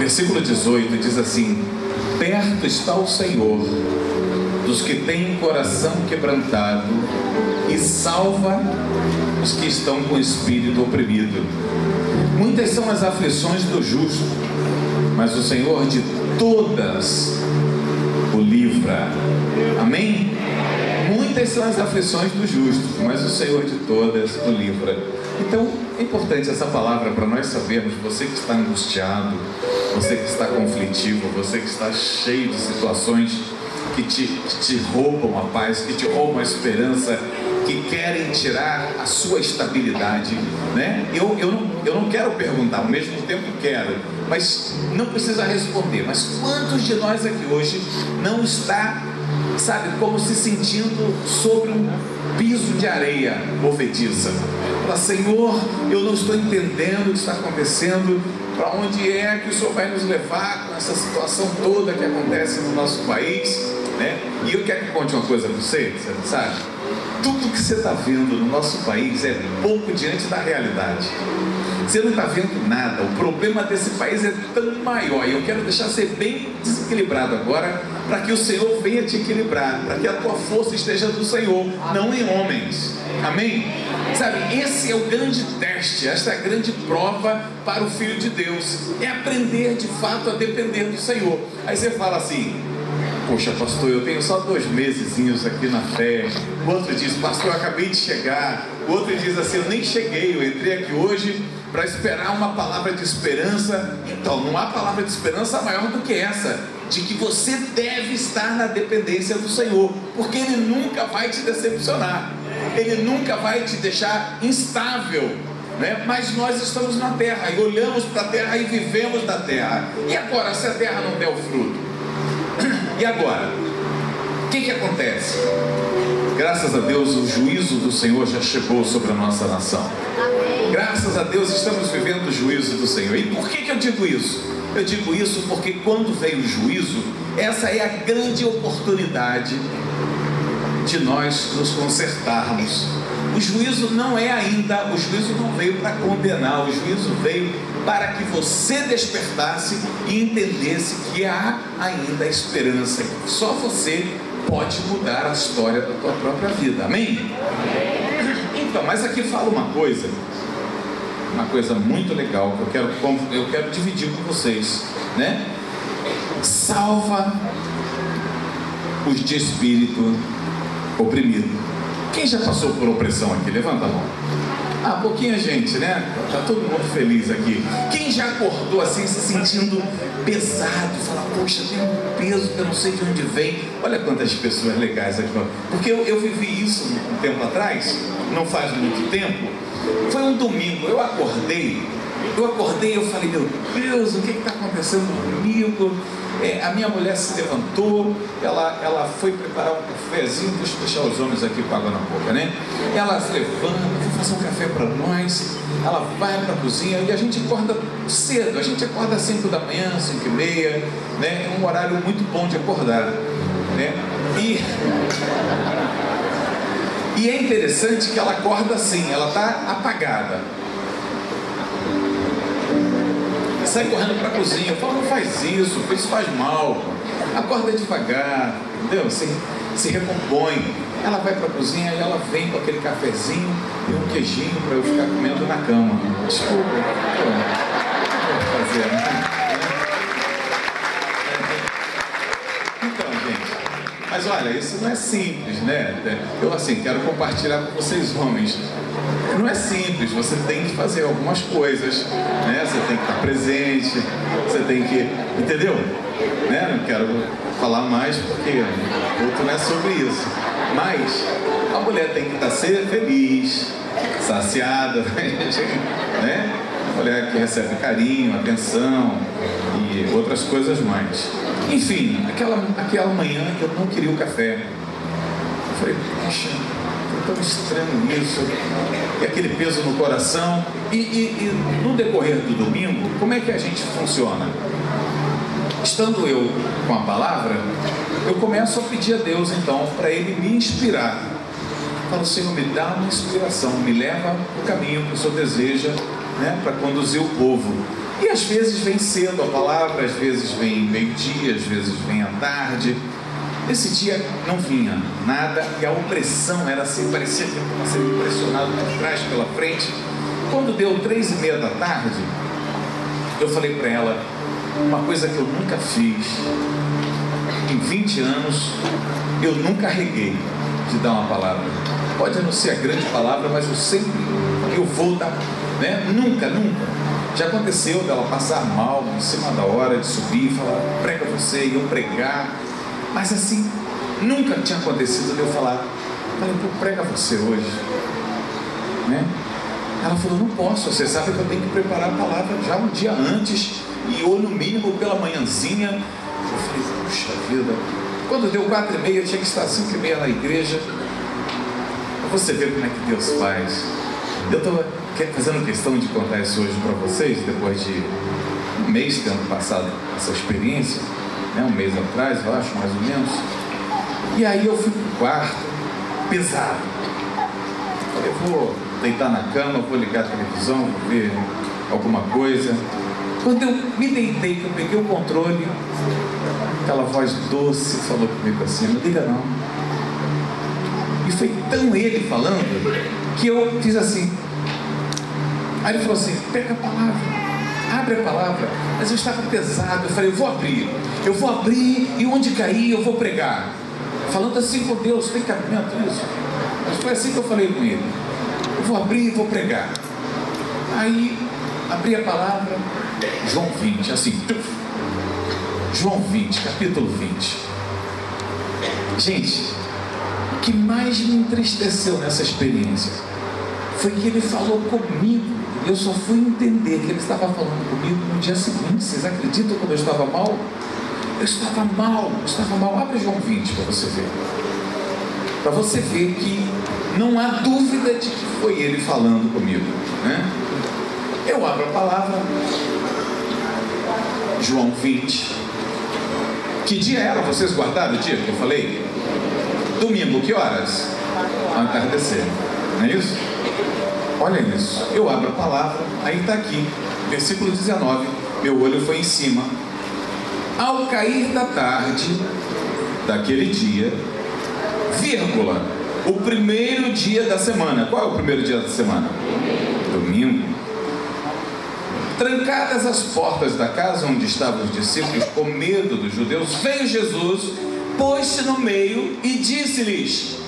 Versículo 18 diz assim: perto está o Senhor dos que têm o coração quebrantado e salva os que estão com o espírito oprimido. Muitas são as aflições do justo, mas o Senhor de todas o livra. Amém? Muitas são as aflições do justo, mas o Senhor de todas o livra. Então é importante essa palavra para nós sabermos. Você que está angustiado, você que está conflitivo, você que está cheio de situações que te roubam a paz, que te roubam a esperança, que querem tirar a sua estabilidade, né? Eu não quero perguntar, ao mesmo tempo quero, mas não precisa responder. Mas quantos de nós aqui hoje não está, sabe, como se sentindo sobre um piso de areia movediça? Fala: Senhor, eu não estou entendendo o que está acontecendo, para onde é que o Senhor vai nos levar com essa situação toda que acontece no nosso país, né? E eu quero que conte uma coisa para você sabe? Tudo que você está vendo no nosso país é pouco diante da realidade. Você não está vendo nada. O problema desse país é tão maior. E eu quero deixar você bem desequilibrado agora, para que o Senhor venha te equilibrar, para que a tua força esteja do Senhor, não em homens. Amém? Sabe, esse é o grande teste, esta é a grande prova para o Filho de Deus. É aprender de fato a depender do Senhor. Aí você fala assim: poxa, pastor, eu tenho só 2 mesezinhos aqui na fé. O outro diz: pastor, eu acabei de chegar. O outro diz assim: eu nem cheguei, eu entrei aqui hoje para esperar uma palavra de esperança. Então, não há palavra de esperança maior do que essa, de que você deve estar na dependência do Senhor, porque Ele nunca vai te decepcionar, Ele nunca vai te deixar instável, né? Mas nós estamos na terra e olhamos para a terra e vivemos da terra. E agora, se a terra não der o fruto? E agora? O que acontece? Graças a Deus, o juízo do Senhor já chegou sobre a nossa nação. Graças a Deus, estamos vivendo o juízo do Senhor. E por que eu digo isso? Eu digo isso porque quando vem o juízo, essa é a grande oportunidade de nós nos consertarmos. O juízo não é ainda, o juízo não veio para condenar, o juízo veio para que você despertasse e entendesse que há ainda esperança, que só você pode mudar a história da tua própria vida. Amém? Então, mas aqui fala uma coisa muito legal que eu quero dividir com vocês, né? Salva os de espírito oprimido. Quem já passou por opressão aqui? Levanta a mão. Ah, pouquinha gente, né? Tá todo mundo feliz aqui. Quem já acordou assim, se sentindo pesado, fala: poxa, tem um peso que eu não sei de onde vem. Olha quantas pessoas legais aqui. Porque eu vivi isso um tempo atrás, não faz muito tempo. Foi um domingo, eu acordei, eu falei: meu Deus, o que está acontecendo comigo? A minha mulher se levantou, ela foi preparar um cafezinho. Deixa eu deixar os homens aqui com água na boca, né? Ela se levanta, foi fazer um café para nós, ela vai para a cozinha e a gente acorda cedo, a gente acorda às 5 da manhã, 5h30, né? É um horário muito bom de acordar, né? E é interessante que ela acorda assim, ela está apagada. Sai correndo para a cozinha. Eu falo: não faz isso faz mal. Acorda devagar, entendeu? Se recompõe. Ela vai para a cozinha e ela vem com aquele cafezinho e um queijinho para eu ficar comendo na cama. Desculpa, não vou fazer, né? Então, gente, mas olha, isso não é simples, né? Eu assim, quero compartilhar com vocês, homens. Não é simples, você tem que fazer algumas coisas, né? Você tem que estar presente, você tem que, entendeu? Né? Não quero falar mais porque o outro não é sobre isso. Mas a mulher tem que estar feliz, saciada, né? A mulher que recebe carinho, atenção e outras coisas mais. Enfim, aquela manhã que eu não queria o café, eu falei: poxa, tão estranho isso, e aquele peso no coração. E no decorrer do domingo, como é que a gente funciona? Estando eu com a palavra, eu começo a pedir a Deus então para Ele me inspirar. Falo: Senhor, me dá uma inspiração, me leva no caminho que o Senhor deseja, né, para conduzir o povo. E às vezes vem cedo a palavra, às vezes vem meio-dia, às vezes vem à tarde. Esse dia não vinha nada e a opressão era assim, parecia que eu estava sendo pressionado por trás, pela frente. Quando deu 3:30 da tarde, eu falei para ela uma coisa que eu nunca fiz. Em 20 anos, eu nunca reguei de dar uma palavra. Pode não ser a grande palavra, mas eu vou dar, né? Nunca. Já aconteceu dela passar mal em cima da hora de subir e falar, prega você, e eu pregar. Mas assim, nunca tinha acontecido de eu falar, pô, prega você hoje, né? Ela falou, não posso, você sabe que eu tenho que preparar a palavra já um dia antes, ou no mínimo pela manhãzinha. Eu falei, puxa vida, quando deu 4:30, eu tinha que estar 5:30 na igreja. Você vê como é que Deus faz. Eu estou fazendo questão de contar isso hoje para vocês, depois de um mês tendo passado essa experiência, né? Um mês atrás, eu acho, mais ou menos. E aí eu fui para o quarto, pesado. Falei, vou deitar na cama, vou ligar a televisão, vou ver alguma coisa. Quando eu me deitei, que eu peguei o controle, aquela voz doce falou comigo assim, não liga não. E foi tão ele falando que eu fiz assim. Aí ele falou assim, pega a palavra, abre a palavra. Mas eu estava pesado, eu falei, eu vou abrir e onde cair eu vou pregar. Falando assim com Deus, tem cabimento isso? Mas foi assim que eu falei com ele. Eu vou abrir e vou pregar. Aí abri a palavra, João 20, assim, João 20, capítulo 20. Gente, o que mais me entristeceu nessa experiência foi que ele falou comigo. Eu só fui entender que ele estava falando comigo no dia seguinte. Vocês acreditam como eu estava mal? Eu estava mal. Abre João 20 para você ver. Para você ver que não há dúvida de que foi ele falando comigo, né? Eu abro a palavra, João 20. Que dia era? Vocês guardaram o dia que eu falei? Domingo, que horas? Ao entardecer, não é isso? Olha isso, eu abro a palavra, aí está aqui, versículo 19, meu olho foi em cima. Ao cair da tarde daquele dia, vírgula, o primeiro dia da semana. Qual é o primeiro dia da semana? Domingo. Trancadas as portas da casa onde estavam os discípulos, com medo dos judeus, veio Jesus, pôs-se no meio e disse-lhes,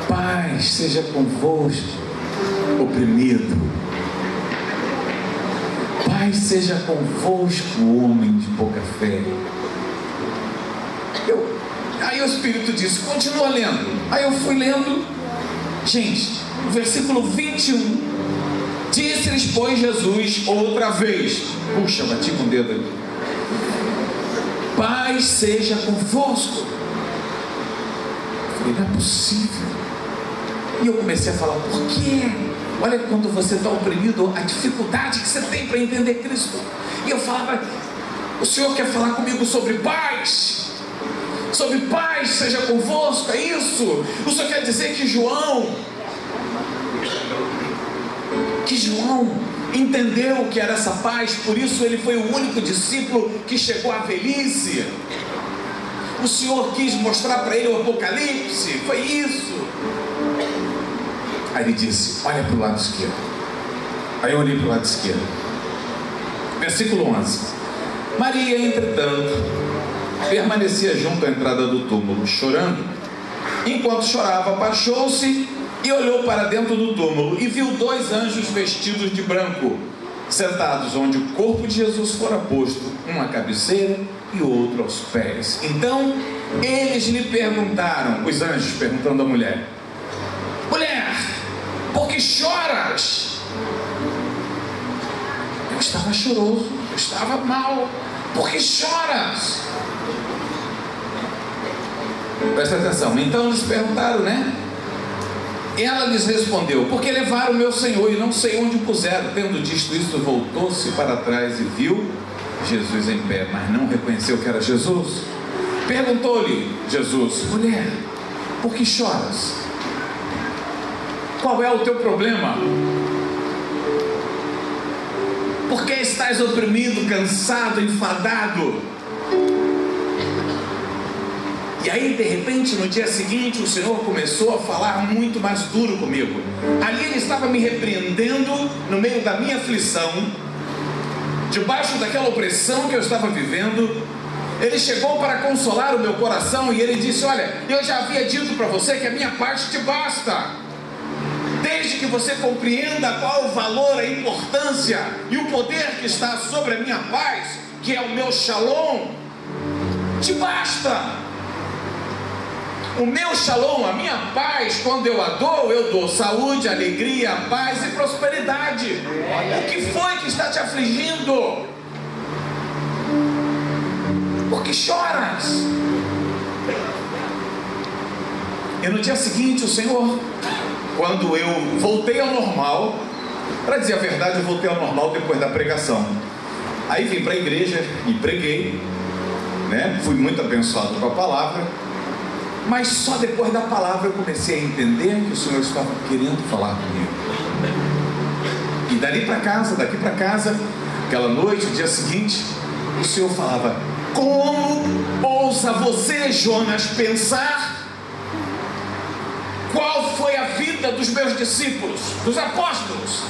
paz seja convosco. Oprimido, paz seja convosco, homem de pouca fé. Aí o Espírito disse, continua lendo. Aí eu fui lendo, gente, no versículo 21, disse-lhes, pois, Jesus outra vez, puxa, bati com o dedo aqui, paz seja convosco. Eu falei, não é possível. E eu comecei a falar, por quê? Olha, quando você está oprimido, a dificuldade que você tem para entender Cristo. E eu falava, o Senhor quer falar comigo sobre paz. Sobre paz seja convosco, é isso? O Senhor quer dizer que João entendeu o que era essa paz, por isso ele foi o único discípulo que chegou à velhice. O Senhor quis mostrar para ele o Apocalipse, foi isso. Aí ele disse, olha para o lado esquerdo. Aí eu olhei para o lado esquerdo. Versículo 11. Maria, entretanto, permanecia junto à entrada do túmulo, chorando. Enquanto chorava, baixou-se e olhou para dentro do túmulo e viu 2 anjos vestidos de branco, sentados onde o corpo de Jesus fora posto, um à cabeceira e o outro aos pés. Então, eles lhe perguntaram, os anjos perguntando à mulher, mulher, por que choras? Eu estava choroso, eu estava mal. Por que choras? Presta atenção. Então eles perguntaram, né? Ela lhes respondeu, porque levaram o meu Senhor e não sei onde o puseram. Tendo dito isso, voltou-se para trás e viu Jesus em pé, mas não reconheceu que era Jesus. Perguntou-lhe Jesus, mulher, por que choras? Qual é o teu problema? Por que estás oprimido, cansado, enfadado? E aí, de repente, no dia seguinte, o Senhor começou a falar muito mais duro comigo. Ali Ele estava me repreendendo no meio da minha aflição, debaixo daquela opressão que eu estava vivendo. Ele chegou para consolar o meu coração e Ele disse: olha, eu já havia dito para você que a minha parte te basta. Desde que você compreenda qual o valor, a importância e o poder que está sobre a minha paz, que é o meu shalom, te basta. O meu shalom, a minha paz, quando eu dou saúde, alegria, paz e prosperidade. O que foi que está te afligindo? Por que choras? E no dia seguinte, o Senhor, quando eu voltei ao normal, para dizer a verdade, eu voltei ao normal depois da pregação. Aí vim para a igreja e preguei, né? Fui muito abençoado com a palavra. Mas só depois da palavra eu comecei a entender que o Senhor estava querendo falar comigo. E daqui para casa, aquela noite, o dia seguinte, o Senhor falava: como ousa você, Jonas, pensar qual foi a vida dos meus discípulos, dos apóstolos?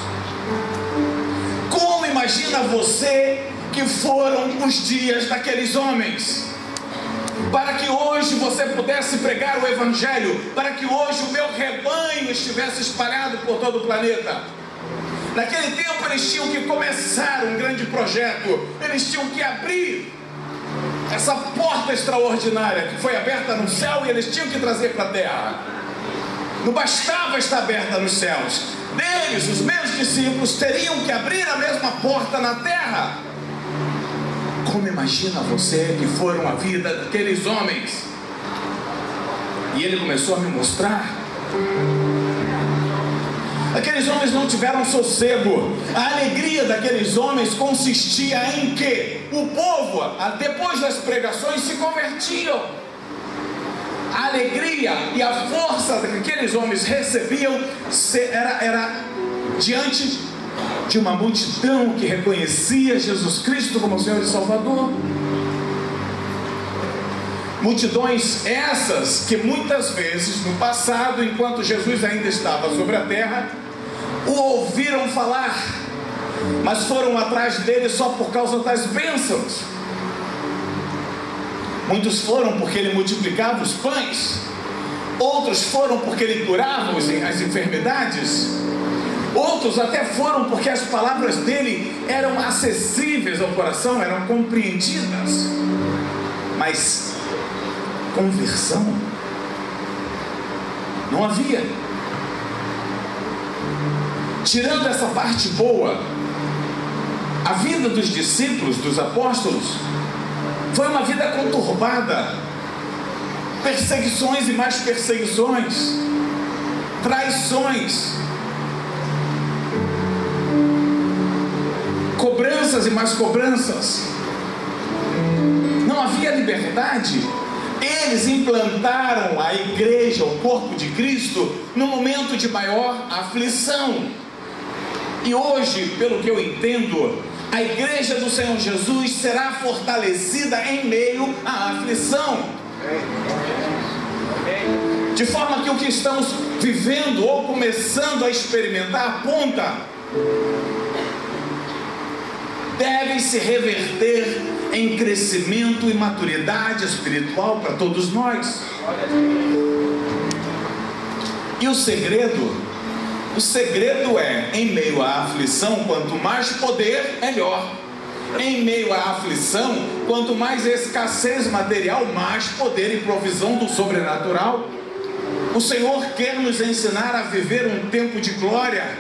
Como imagina você que foram os dias daqueles homens? Para que hoje você pudesse pregar o Evangelho, para que hoje o meu rebanho estivesse espalhado por todo o planeta. Naquele tempo eles tinham que começar um grande projeto, eles tinham que abrir essa porta extraordinária que foi aberta no céu e eles tinham que trazer para a terra. Não bastava estar aberta nos céus, deles, os meus discípulos, teriam que abrir a mesma porta na terra. Como imagina você que foram a vida daqueles homens? E ele começou a me mostrar. Aqueles homens não tiveram sossego. A alegria daqueles homens consistia em que o povo, depois das pregações, se convertiam. A alegria e a força que aqueles homens recebiam era diante de uma multidão que reconhecia Jesus Cristo como Senhor e Salvador. Multidões essas que muitas vezes no passado, enquanto Jesus ainda estava sobre a terra, o ouviram falar, mas foram atrás dele só por causa das bênçãos. Muitos foram porque ele multiplicava os pães, outros foram porque ele curava as enfermidades, outros até foram porque as palavras dele eram acessíveis ao coração, eram compreendidas. Mas conversão não havia. Tirando essa parte boa, a vida dos discípulos, dos apóstolos, foi uma vida conturbada. Perseguições e mais perseguições, traições, cobranças e mais cobranças. Não havia liberdade. Eles implantaram a igreja, o corpo de Cristo, no momento de maior aflição. E hoje, pelo que eu entendo, a igreja do Senhor Jesus será fortalecida em meio à aflição. De forma que o que estamos vivendo ou começando a experimentar aponta, deve se reverter em crescimento e maturidade espiritual para todos nós. E o segredo é, em meio à aflição, quanto mais poder, melhor. Em meio à aflição, quanto mais escassez material, mais poder e provisão do sobrenatural. O Senhor quer nos ensinar a viver um tempo de glória,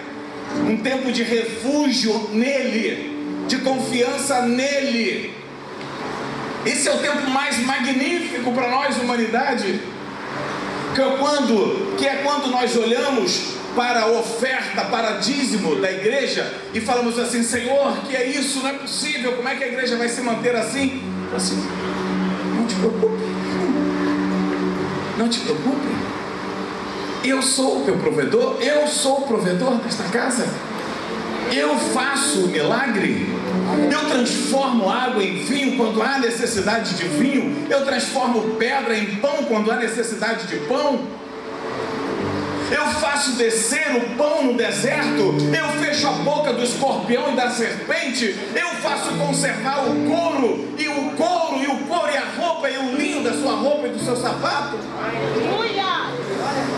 um tempo de refúgio nele, de confiança nele. Esse é o tempo mais magnífico para nós, humanidade, que é quando nós olhamos para a oferta, para dízimo da igreja e falamos assim: Senhor, que é isso? Não é possível, como é que a igreja vai se manter assim? Assim, não te preocupe, não te preocupe, eu sou o teu provedor, eu sou o provedor desta casa, Eu faço o milagre. Eu transformo água em vinho quando há necessidade de vinho. Eu transformo pedra em pão quando há necessidade de pão. Eu faço descer o pão no deserto. Eu fecho a boca do escorpião e da serpente. Eu faço conservar o couro e a roupa e o linho da sua roupa e do seu sapato.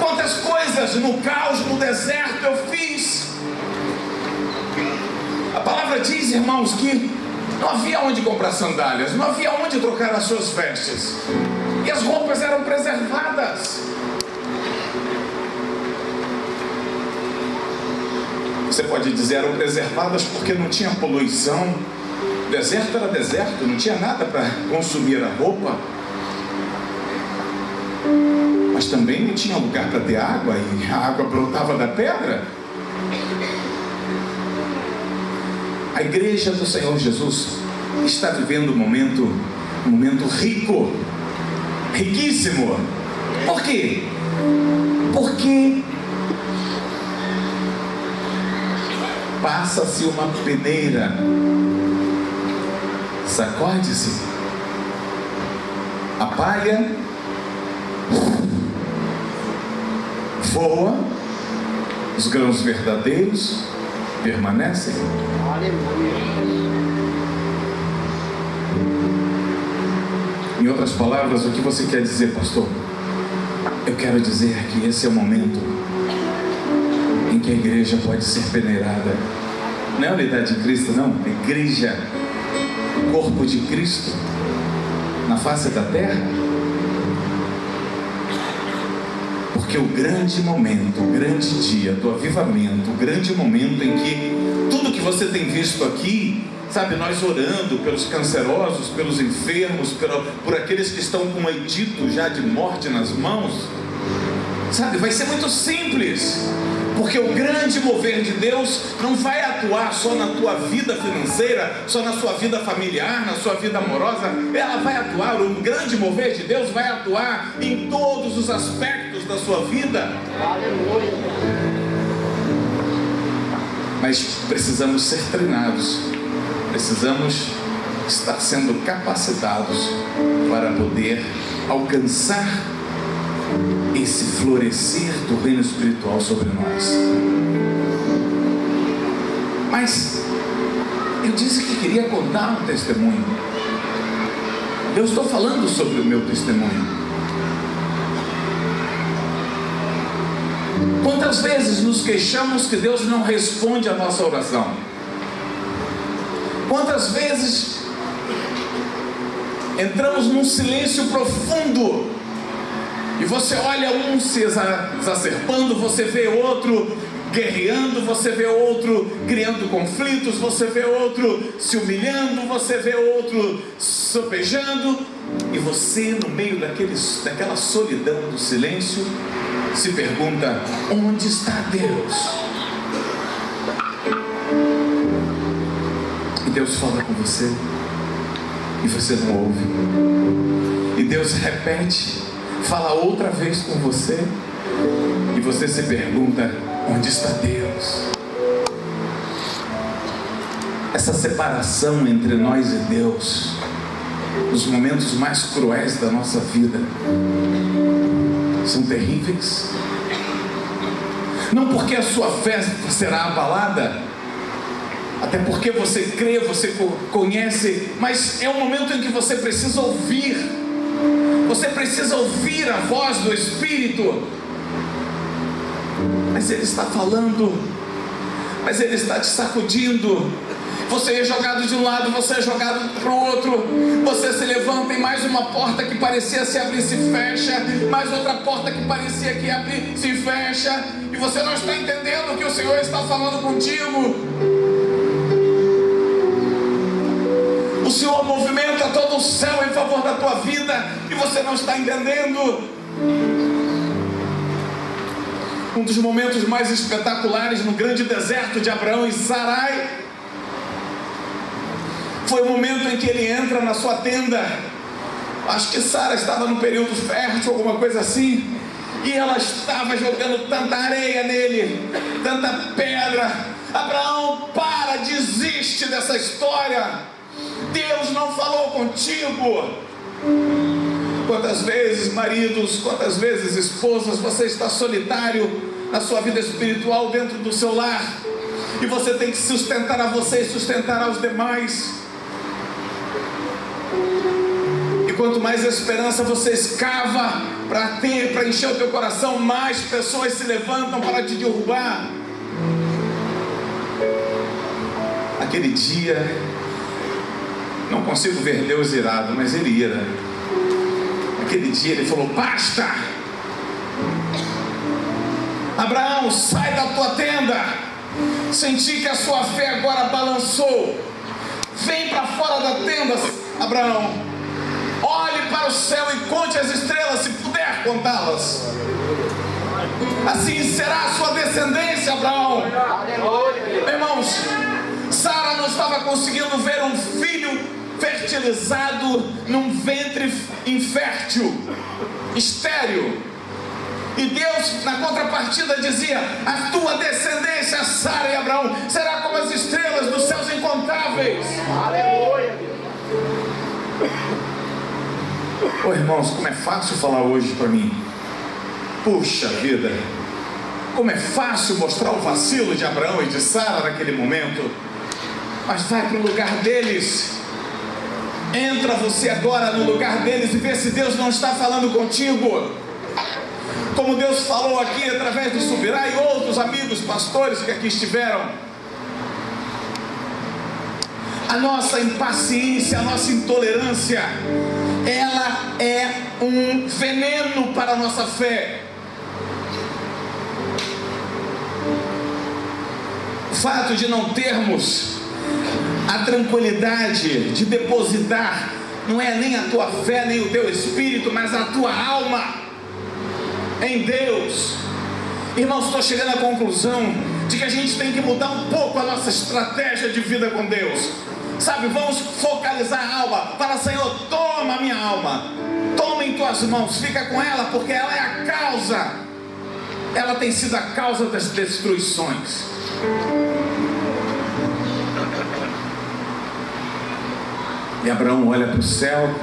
Quantas coisas no caos, no deserto eu fiz. A palavra diz, irmãos, que não havia onde comprar sandálias, não havia onde trocar as suas vestes, e as roupas eram preservadas. Você pode dizer, eram preservadas porque não tinha poluição. O deserto era deserto, não tinha nada para consumir a roupa. Mas também não tinha lugar para ter água, e a água brotava da pedra. A igreja do Senhor Jesus está vivendo um momento rico, riquíssimo. Por quê? Porque passa-se uma peneira, sacode-se a palha, voa, os grãos verdadeiros permanecem. Em outras palavras, o que você quer dizer, pastor? Eu quero dizer que esse é o momento em que a igreja pode ser peneirada. Não é a unidade de Cristo, não. A igreja, o corpo de Cristo na face da terra. Porque o grande momento, o grande dia do avivamento, o grande momento em que tudo que você tem visto aqui, sabe, nós orando pelos cancerosos, pelos enfermos, por aqueles que estão com um edito já de morte nas mãos, sabe, vai ser muito simples. Porque o grande mover de Deus não vai atuar só na tua vida financeira, só na sua vida familiar, na sua vida amorosa. Ela vai atuar, o grande mover de Deus vai atuar em todos os aspectos da sua vida. Mas precisamos ser treinados, precisamos estar sendo capacitados para poder alcançar esse florescer do reino espiritual sobre nós. Mas eu disse que queria contar um testemunho. Eu estou falando sobre o meu testemunho. Quantas vezes nos queixamos que Deus não responde a nossa oração? Quantas vezes entramos num silêncio profundo e você olha um se exacerbando, você vê outro guerreando, você vê outro criando conflitos, você vê outro se humilhando, você vê outro sopejando, e você, no meio daquela solidão do silêncio, se pergunta: onde está Deus? E Deus fala com você e você não ouve, e Deus repete, fala outra vez com você, e você se pergunta: onde está Deus? Essa separação entre nós e Deus, nos momentos mais cruéis da nossa vida, são terríveis. Não porque a sua fé será abalada, até porque você crê, você conhece, mas é um momento em que você precisa ouvir. Você precisa ouvir a voz do Espírito. Mas Ele está falando, mas Ele está te sacudindo. Você é jogado de um lado, você é jogado para o outro. Você se levanta em mais uma porta que parecia se abrir e se fecha, mais outra porta que parecia que abre e se fecha, e você não está entendendo o que o Senhor está falando contigo. O Senhor movimenta todo o céu em favor da tua vida e você não está entendendo. Um dos momentos mais espetaculares no grande deserto de Abraão e Sarai foi o momento em que ele entra na sua tenda. Acho que Sara estava no período fértil, alguma coisa assim, e ela estava jogando tanta areia nele, tanta pedra, Abraão, para, desiste dessa história. Deus não falou contigo. Quantas vezes, maridos, quantas vezes, esposas, você está solitário na sua vida espiritual dentro do seu lar, e você tem que sustentar a você e sustentar aos demais. E quanto mais esperança você escava para encher o teu coração, mais pessoas se levantam para te derrubar. Aquele dia, não consigo ver Deus irado, mas ele ira. Aquele dia ele falou: basta! Abraão, sai da tua tenda. Senti que a sua fé agora balançou. Vem para fora da tenda, Abraão. Olhe para o céu e conte as estrelas, se puder contá-las. Assim será a sua descendência, Abraão. Irmãos, Sara não estava conseguindo ver um filho fertilizado num ventre infértil, estéril. E Deus, na contrapartida, dizia: a tua descendência, Sara e Abraão, será como as estrelas dos céus incontáveis. Aleluia. Ô irmãos, como é fácil falar hoje para mim. Puxa vida, como é fácil mostrar o vacilo de Abraão e de Sara naquele momento. Mas vai para o lugar deles. Entra você agora no lugar deles e vê se Deus não está falando contigo. Como Deus falou aqui através do Subirá e outros amigos pastores que aqui estiveram. A nossa impaciência, a nossa intolerância, ela é um veneno para a nossa fé. O fato de não termos a tranquilidade de depositar, não é nem a tua fé, nem o teu espírito, mas a tua alma em Deus. Irmãos, estou chegando à conclusão de que a gente tem que mudar um pouco a nossa estratégia de vida com Deus. Sabe, vamos focalizar a alma. Fala: Senhor, toma a minha alma, toma em tuas mãos, fica com ela, porque ela é a causa, ela tem sido a causa das destruições. E Abraão olha para o céu,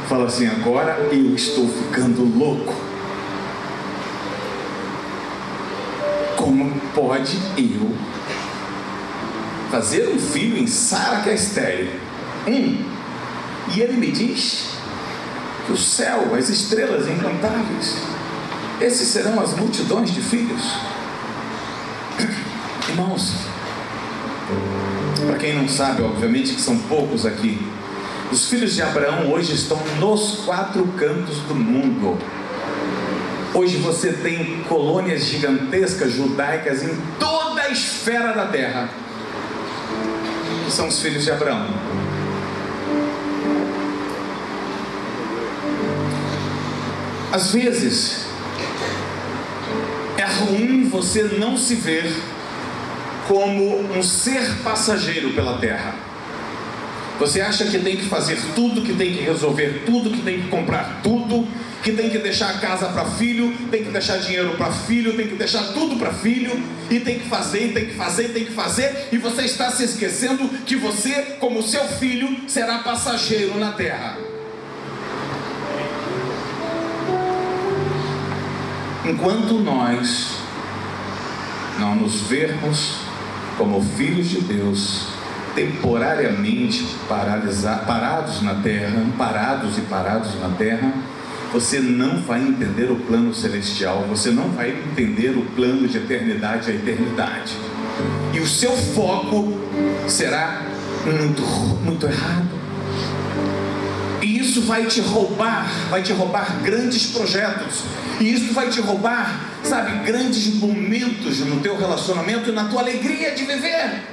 fala assim: agora eu estou ficando louco. Como pode eu fazer um filho em Sara que é estéril? E ele me diz que o céu, as estrelas incontáveis, esses serão as multidões de filhos. Irmãos, para quem não sabe, obviamente que são poucos aqui, os filhos de Abraão hoje estão nos 4 cantos do mundo. Hoje você tem colônias gigantescas judaicas em toda a esfera da terra, que são os filhos de Abraão. Às vezes é ruim você não se ver como um ser passageiro pela terra. Você acha que tem que fazer tudo, que tem que resolver tudo, que tem que comprar tudo, que tem que deixar a casa para filho, tem que deixar dinheiro para filho, tem que deixar tudo para filho, e tem que fazer, e tem que fazer, e tem que fazer, e você está se esquecendo que você, como seu filho, será passageiro na terra. Enquanto nós não nos vermos como filhos de Deus, temporariamente parados na terra, parados na terra, você não vai entender o plano celestial, você não vai entender o plano de eternidade a eternidade, e o seu foco será muito errado. E isso vai te roubar grandes projetos, e isso vai te roubar, sabe, grandes momentos no teu relacionamento e na tua alegria de viver.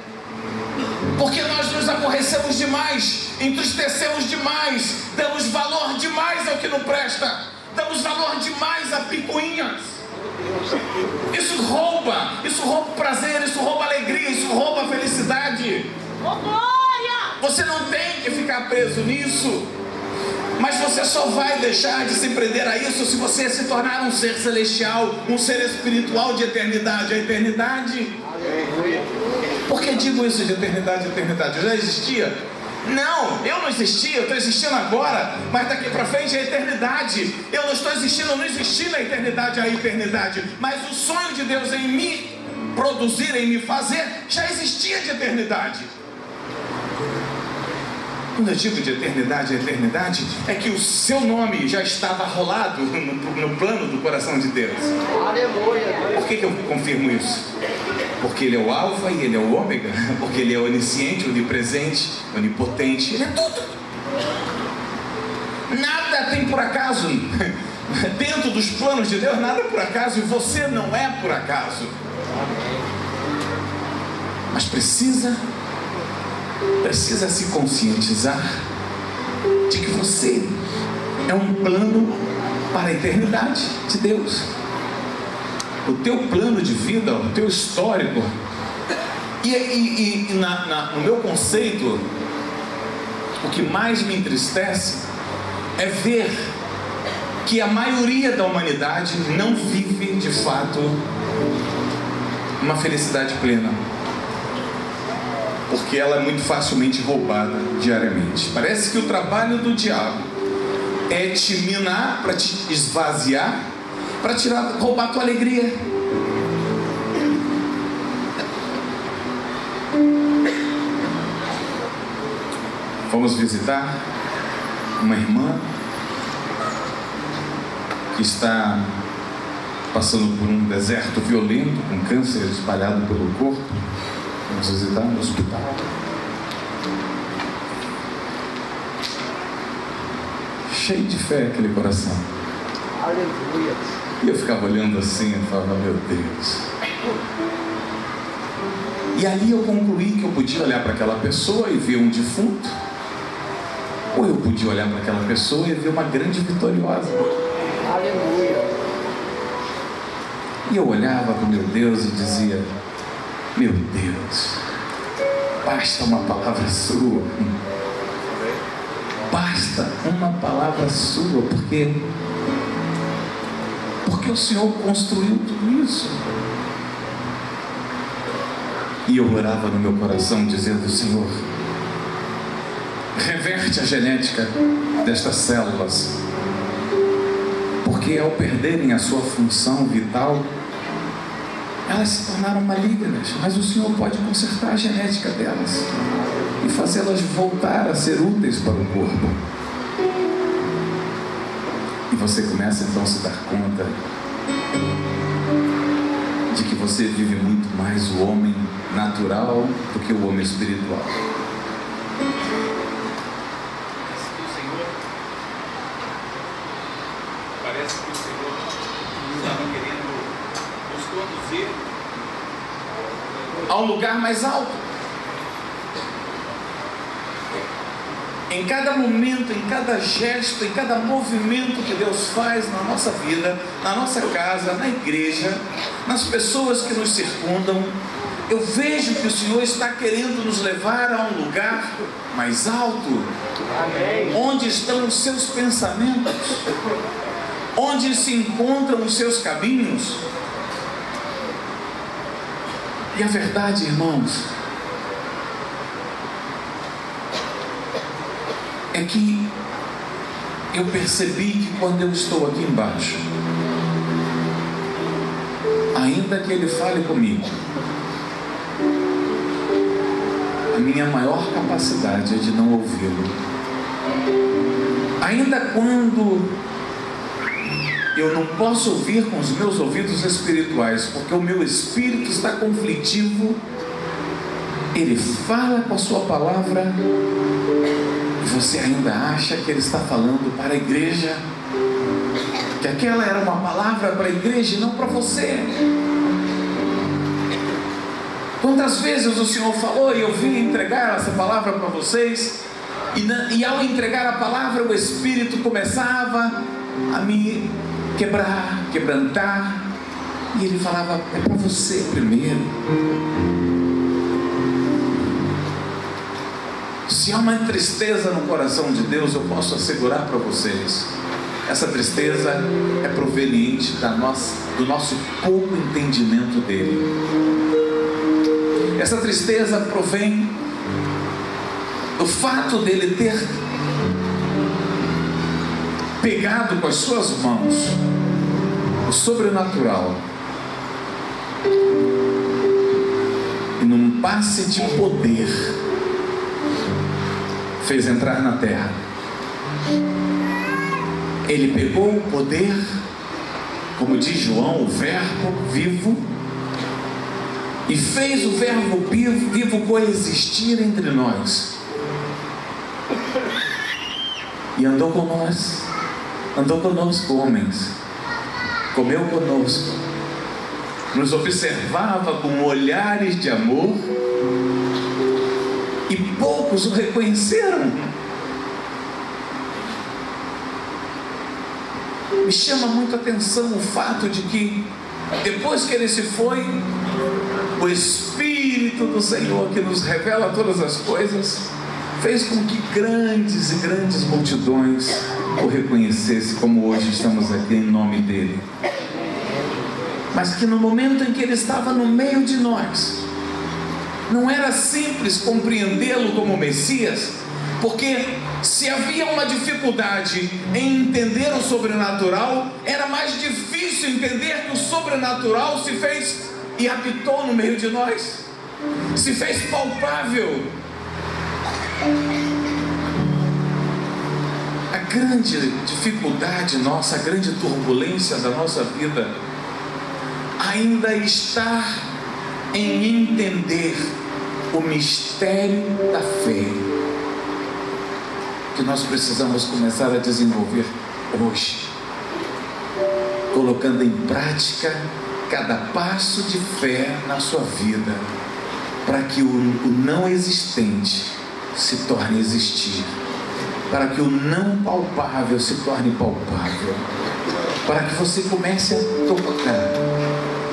Porque nós nos aborrecemos demais, entristecemos demais, damos valor demais ao que não presta, damos valor demais a picuinhas. Isso rouba o prazer, isso rouba a alegria, isso rouba a felicidade. Você não tem que ficar preso nisso, mas você só vai deixar de se prender a isso se você se tornar um ser celestial, um ser espiritual de eternidade a eternidade. Por que digo isso de eternidade a eternidade? Eu já existia? Não, eu não existia, eu estou existindo agora, mas daqui para frente é a eternidade. Eu não estou existindo, eu não existi na eternidade a eternidade, mas o sonho de Deus em me produzir, em me fazer, já existia de eternidade. Quando eu digo de eternidade a eternidade, é que o seu nome já estava rolado no plano do coração de Deus. Por que eu confirmo isso? Porque Ele é o alfa e Ele é o ômega. Porque Ele é onisciente, onipresente, onipotente. Ele é tudo. Nada tem por acaso. Dentro dos planos de Deus, nada é por acaso. E você não é por acaso. Mas precisa se conscientizar de que você é um plano para a eternidade de Deus. O teu plano de vida, o teu histórico. E no meu conceito, o que mais me entristece é ver que a maioria da humanidade não vive de fato uma felicidade plena, porque ela é muito facilmente roubada diariamente. Parece que o trabalho do diabo é te minar, para te esvaziar, para roubar a tua alegria. Fomos visitar uma irmã que está passando por um deserto violento, com câncer espalhado pelo corpo. Vamos visitar no hospital. Cheio de fé aquele coração. Aleluia. E eu ficava olhando assim e falava, meu Deus. E ali eu concluí que eu podia olhar para aquela pessoa e ver um defunto, ou eu podia olhar para aquela pessoa e ver uma grande vitoriosa. Aleluia. E eu olhava para o meu Deus e dizia, meu Deus, basta uma palavra sua. Basta uma palavra sua, porque o Senhor construiu tudo isso. E eu orava no meu coração dizendo, Senhor, reverte a genética destas células, porque ao perderem a sua função vital, elas se tornaram malignas, mas o Senhor pode consertar a genética delas e fazê-las voltar a ser úteis para o corpo. E você começa então a se dar conta de que você vive muito mais o homem natural do que o homem espiritual. Parece que o Senhor estava querendo nos conduzir a um lugar mais alto. Em cada momento, em cada gesto, em cada movimento que Deus faz na nossa vida, na nossa casa, na igreja, nas pessoas que nos circundam, eu vejo que o Senhor está querendo nos levar a um lugar mais alto. Amém. Onde estão os seus pensamentos, onde se encontram os seus caminhos. E a verdade, irmãos, é que eu percebi que quando eu estou aqui embaixo, ainda que Ele fale comigo, a minha maior capacidade é de não ouvi-lo. Ainda quando eu não posso ouvir com os meus ouvidos espirituais, porque o meu espírito está conflitivo, Ele fala com a sua palavra, e você ainda acha que Ele está falando para a igreja, que aquela era uma palavra para a igreja e não para você. Quantas vezes o Senhor falou e eu vim entregar essa palavra para vocês, e ao entregar a palavra, o Espírito começava a me quebrantar, e Ele falava, é para você primeiro. Se há uma tristeza no coração de Deus, eu posso assegurar para vocês, essa tristeza é proveniente do nosso pouco entendimento dEle. Essa tristeza provém do fato dele ter pegado com as suas mãos o sobrenatural e num passe de poder fez entrar na terra. Ele pegou o poder, como diz João, o verbo vivo, e fez o verbo vivo coexistir entre nós. E andou conosco, homens, comeu conosco, nos observava com olhares de amor, e poucos o reconheceram. Me chama muito a atenção o fato de que, depois que ele se foi, o Espírito do Senhor, que nos revela todas as coisas, fez com que grandes e grandes multidões o reconhecessem, como hoje estamos aqui em nome dele. Mas que no momento em que ele estava no meio de nós, não era simples compreendê-lo como Messias, porque se havia uma dificuldade em entender o sobrenatural, era mais difícil entender que o sobrenatural se fez e habitou no meio de nós, se fez palpável. A grande dificuldade nossa, a grande turbulência da nossa vida ainda está em entender o mistério da fé, que nós precisamos começar a desenvolver hoje, colocando em prática cada passo de fé na sua vida, para que o não existente se torne existir, para que o não palpável se torne palpável, para que você comece a tocar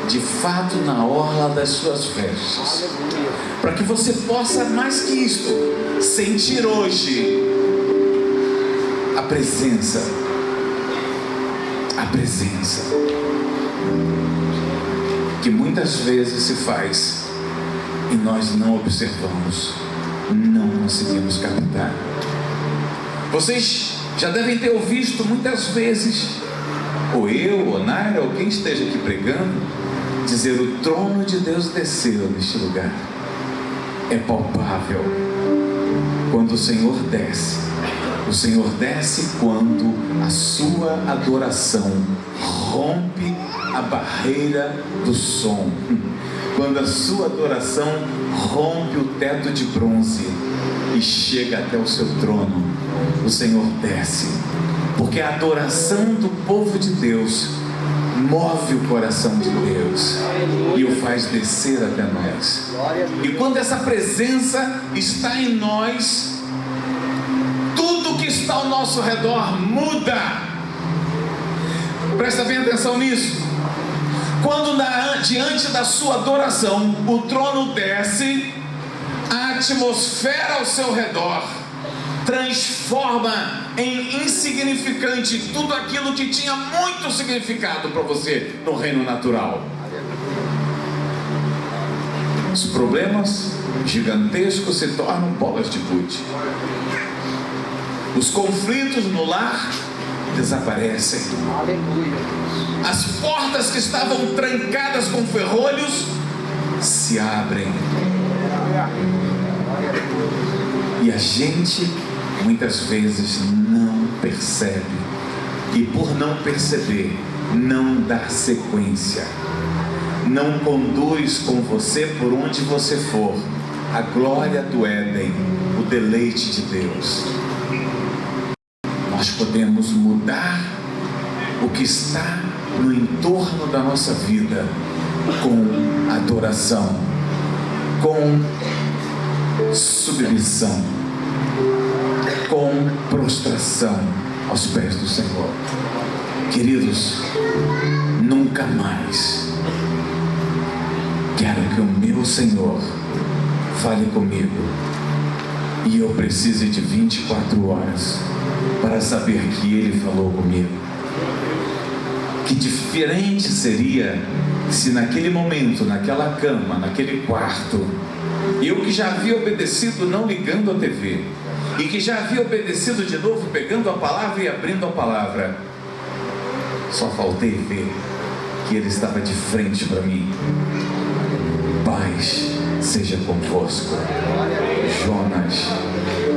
de fato na orla das suas vestes, para que você possa, mais que isto, sentir hoje a presença que muitas vezes se faz e nós não observamos, não conseguimos captar. Vocês já devem ter ouvido muitas vezes, ou eu, ou Naira, ou quem esteja aqui pregando, dizer: o trono de Deus desceu neste lugar. É palpável quando o Senhor desce. O Senhor desce quando a sua adoração rompe a barreira do som, quando a sua adoração rompe o teto de bronze e chega até o seu trono. O Senhor desce, porque a adoração do povo de Deus move o coração de Deus e o faz descer até nós. E quando essa presença está em nós, tudo que está ao nosso redor muda. Presta bem atenção nisso. Quando diante da sua adoração o trono desce, a atmosfera ao seu redor transforma em insignificante tudo aquilo que tinha muito significado para você no reino natural. Os problemas gigantescos se tornam bolas de gude. Os conflitos no lar desaparecem. As portas que estavam trancadas com ferrolhos se abrem. E a gente muitas vezes não percebe, e por não perceber, não dá sequência, não conduz com você por onde você for a glória do Éden, o deleite de Deus. Nós podemos mudar o que está no entorno da nossa vida com adoração, com submissão, com prostração aos pés do Senhor. Queridos, nunca mais quero que o meu Senhor fale comigo e eu precise de 24 horas para saber que Ele falou comigo. Que diferente seria se naquele momento, naquela cama, naquele quarto, eu que já havia obedecido não ligando a TV, e que já havia obedecido de novo pegando a palavra e abrindo a palavra, só faltei ver que ele estava de frente para mim. Paz seja convosco. Jonas,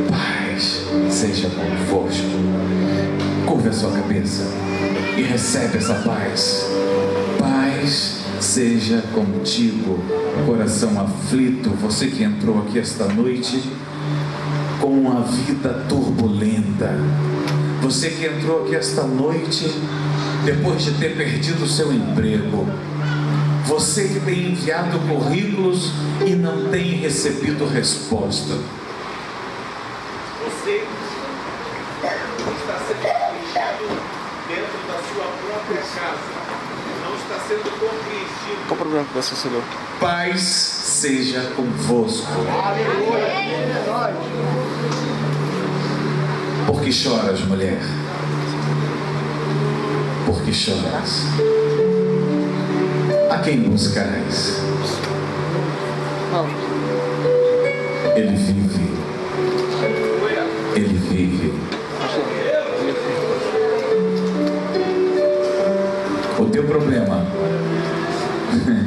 paz seja convosco. Curva a sua cabeça e recebe essa paz. Paz seja contigo. Coração aflito, você que entrou aqui esta noite com uma vida turbulenta, você que entrou aqui esta noite depois de ter perdido o seu emprego, você que tem enviado currículos e não tem recebido resposta, você está sendo afligido dentro da sua própria casa, não está sendo compreendido. Qual o problema que você chegou? paz seja convosco. Por que choras, mulher? Por que choras? A quem buscais? Ele vive. Ele vive. O teu problema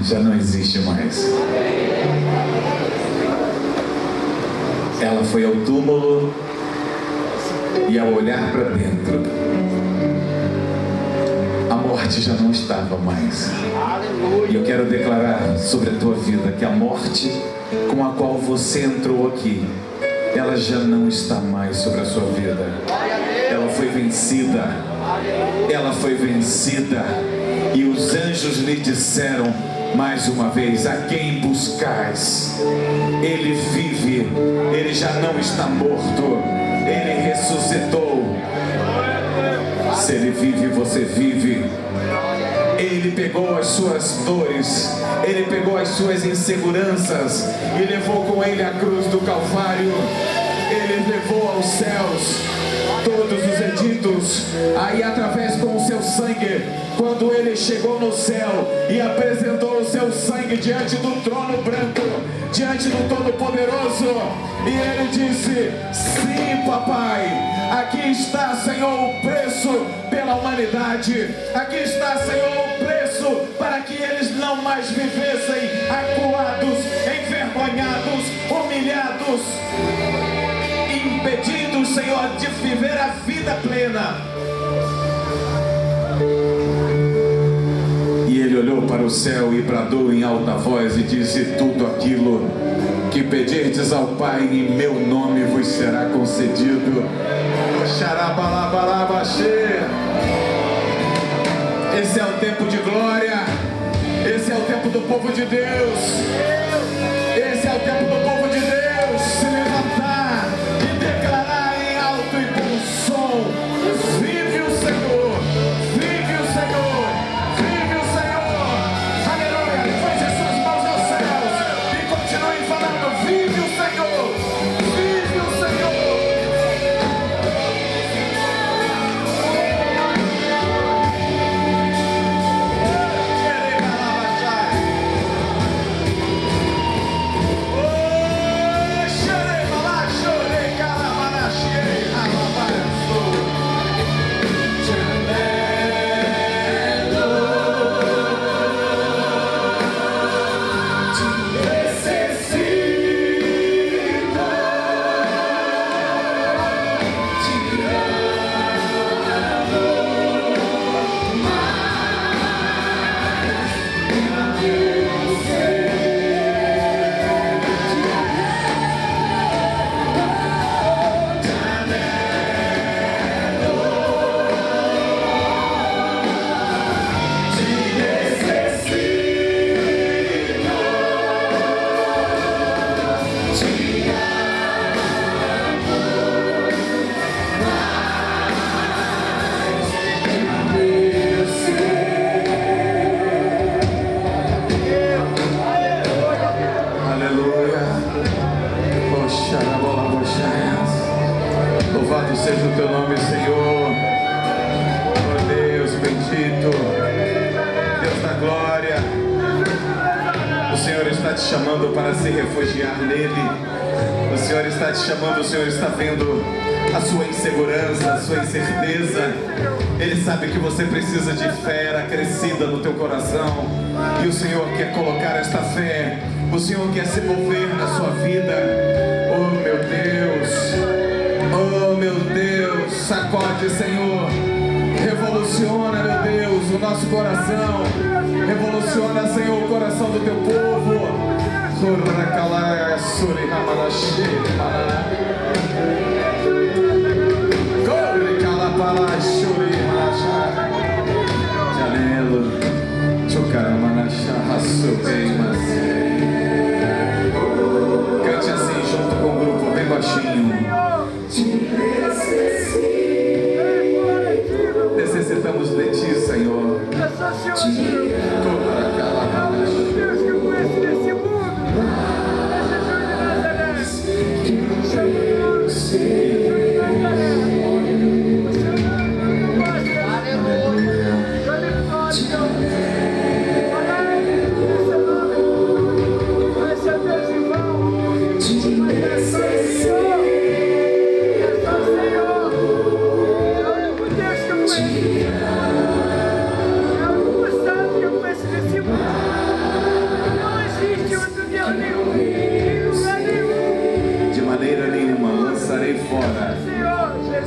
já não existe mais. Ela foi ao túmulo e, ao olhar para dentro, a morte já não estava mais. E eu quero declarar sobre a tua vida que a morte com a qual você entrou aqui, ela já não está mais sobre a sua vida. Ela foi vencida. Ela foi vencida. E os anjos lhe disseram mais uma vez: a quem buscais? Ele vive. Ele já não está morto. Ele ressuscitou. Se ele vive, você vive. Ele pegou as suas dores, ele pegou as suas inseguranças e levou com ele a cruz do Calvário. Ele levou aos céus todos os editos. Aí, através com o seu sangue, quando ele chegou no céu e apresentou o seu sangue diante do trono branco, diante do Todo-Poderoso, e ele disse: sim, papai, aqui está, Senhor, o preço pela humanidade. Aqui está, Senhor, o preço para que eles não mais vivessem acuados, envergonhados, humilhados, impedidos, Senhor, de viver a vida plena. E ele olhou para o céu e bradou em alta voz e disse: tudo aquilo que pedirdes ao Pai em meu nome vos será concedido. Esse é o tempo de glória. Esse é o tempo do povo de Deus. Esse é o tempo do povo de Deus se levantar e declarar em alto e bom som: vive o Senhor, vive o Senhor, vive o Senhor. Aleluia. Levante suas mãos aos céus e continue falando: vive o Senhor, vive o Senhor. Louvado seja o teu nome, Senhor. Oh Deus bendito. Senhor está te chamando para se refugiar nele. O Senhor está te chamando, o Senhor está vendo a sua insegurança, a sua incerteza. Ele sabe que você precisa de fé acrescida no teu coração. E o Senhor quer colocar esta fé. O Senhor quer se mover na sua vida. Oh meu Deus, oh meu Deus, sacode, Senhor. Revoluciona, meu Deus, o nosso coração. Revoluciona, Senhor, o coração do teu povo. Janelo, cante assim junto com o grupo, bem baixinho. Necessitamos de ti, Senhor.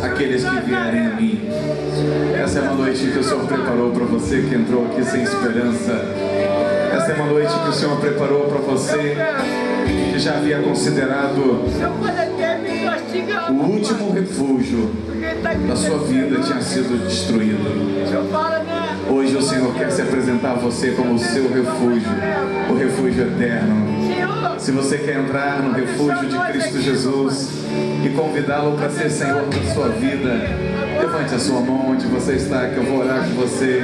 Aqueles que vierem a mim. Essa é uma noite que o Senhor preparou para você que entrou aqui sem esperança. Essa é uma noite que o Senhor preparou para você que já havia considerado o último refúgio da sua vida tinha sido destruído. Hoje o Senhor quer se apresentar a você como o seu refúgio, o refúgio eterno. Se você quer entrar no refúgio de Cristo Jesus e convidá-lo para ser Senhor da sua vida, levante a sua mão onde você está, que eu vou orar com você.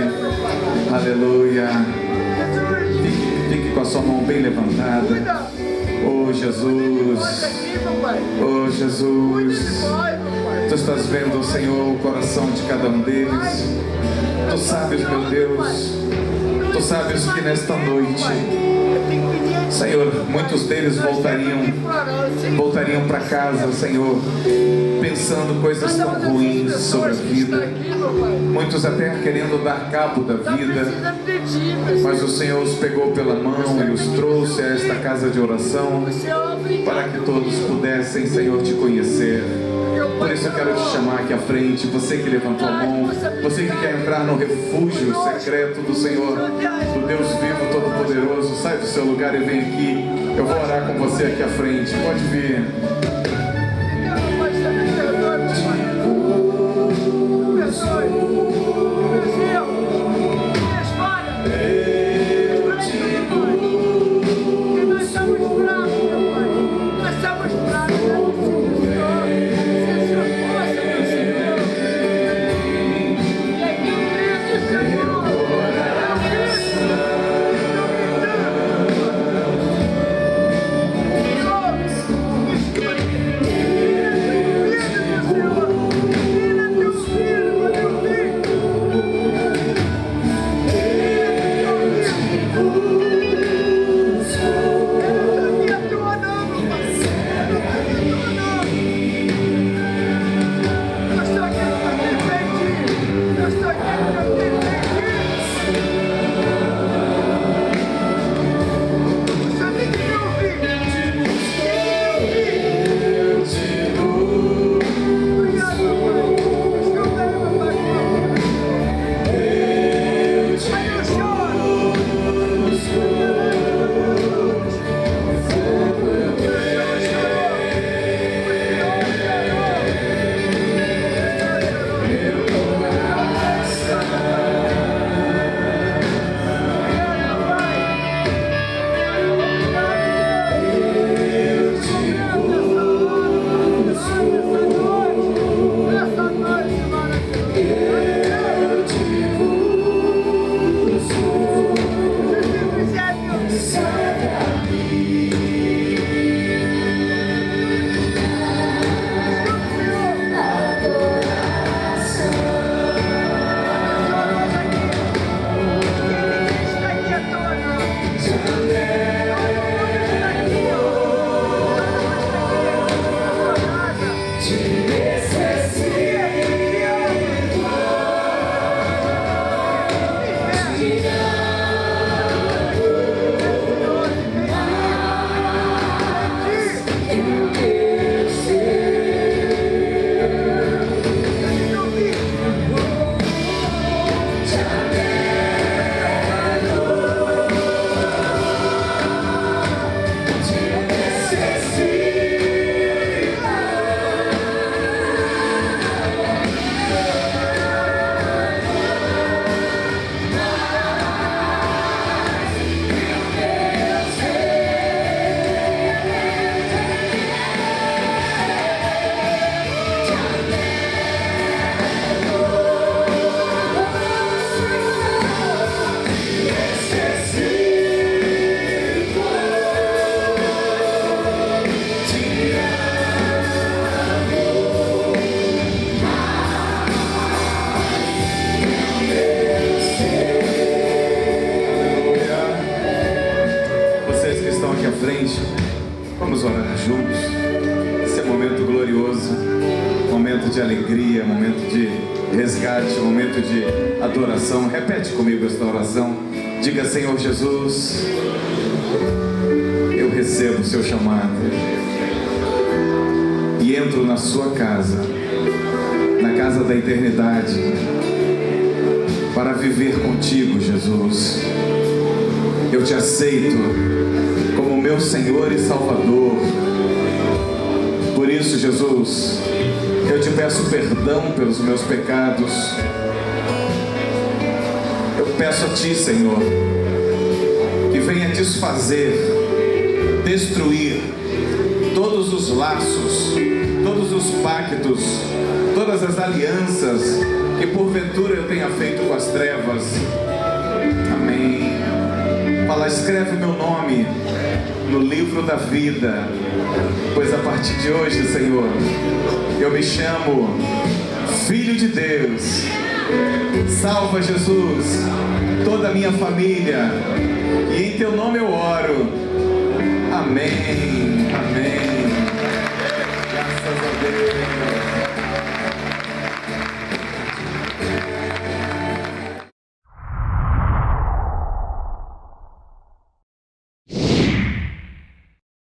Aleluia. Fique com a sua mão bem levantada. Oh Jesus, oh Jesus, Tu estás vendo, Senhor, o coração de cada um deles. Tu sabes, meu Deus, Tu sabes que nesta noite, Senhor, muitos deles voltariam para casa, Senhor, pensando coisas tão ruins sobre a vida. Muitos até querendo dar cabo da vida, mas o Senhor os pegou pela mão e os trouxe a esta casa de oração para que todos pudessem, Senhor, te conhecer. Por isso eu quero te chamar aqui à frente, você que levantou a mão, você que quer entrar no refúgio secreto do Senhor, do Deus vivo, todo-poderoso, sai do seu lugar e vem aqui. Eu vou orar com você aqui à frente, pode vir. momento de alegria, momento de resgate, momento de adoração. Repete comigo esta oração. Diga: Senhor Jesus, eu recebo o seu chamado e entro na sua casa, na casa da eternidade, para viver contigo, Jesus. Eu te aceito como meu Senhor e Salvador. Por isso, Jesus, eu te peço perdão pelos meus pecados. Eu peço a Ti, Senhor, que venha desfazer, destruir todos os laços, todos os pactos, todas as alianças que porventura eu tenha feito com as trevas. Amém. Fala: escreve o meu nome no livro da vida, pois a partir de hoje, Senhor, eu me chamo Filho de Deus. Salva, Jesus, toda a minha família, e em Teu nome eu oro. Amém. Amém. Graças a Deus.